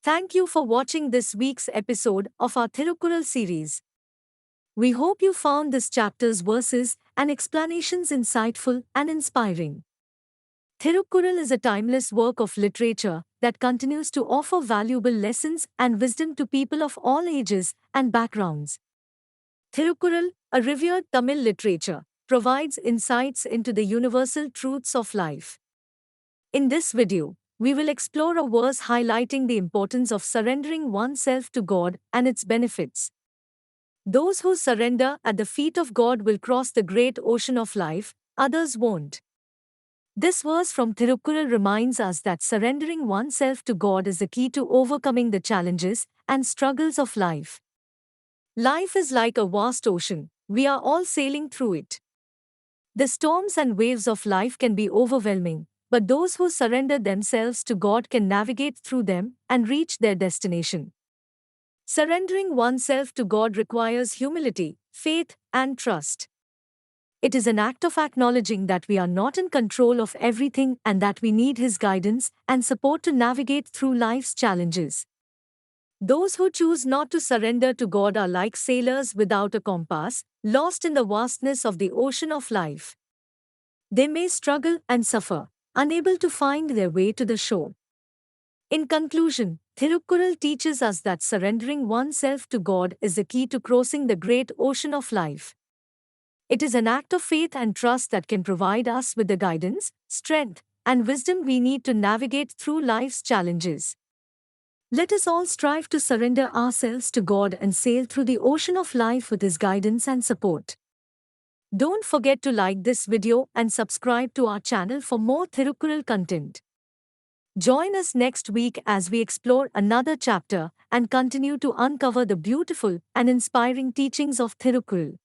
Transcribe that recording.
Thank you for watching this week's episode of our Thirukkural series. We hope you found this chapter's verses and explanations insightful and inspiring. Thirukkural is a timeless work of literature that continues to offer valuable lessons and wisdom to people of all ages and backgrounds. Thirukkural, a revered Tamil literature, provides insights into the universal truths of life. In this video, we will explore a verse highlighting the importance of surrendering oneself to God and its benefits. Those who surrender at the feet of God will cross the great ocean of life, others won't. This verse from Thirukkural reminds us that surrendering oneself to God is the key to overcoming the challenges and struggles of life. Life is like a vast ocean, we are all sailing through it. The storms and waves of life can be overwhelming, but those who surrender themselves to God can navigate through them and reach their destination. Surrendering oneself to God requires humility, faith, and trust. It is an act of acknowledging that we are not in control of everything and that we need His guidance and support to navigate through life's challenges. Those who choose not to surrender to God are like sailors without a compass, lost in the vastness of the ocean of life. They may struggle and suffer, unable to find their way to the shore. In conclusion, Thirukkural teaches us that surrendering oneself to God is the key to crossing the great ocean of life. It is an act of faith and trust that can provide us with the guidance, strength, and wisdom we need to navigate through life's challenges. Let us all strive to surrender ourselves to God and sail through the ocean of life with His guidance and support. Don't forget to like this video and subscribe to our channel for more Thirukkural content. Join us next week as we explore another chapter and continue to uncover the beautiful and inspiring teachings of Thirukkural.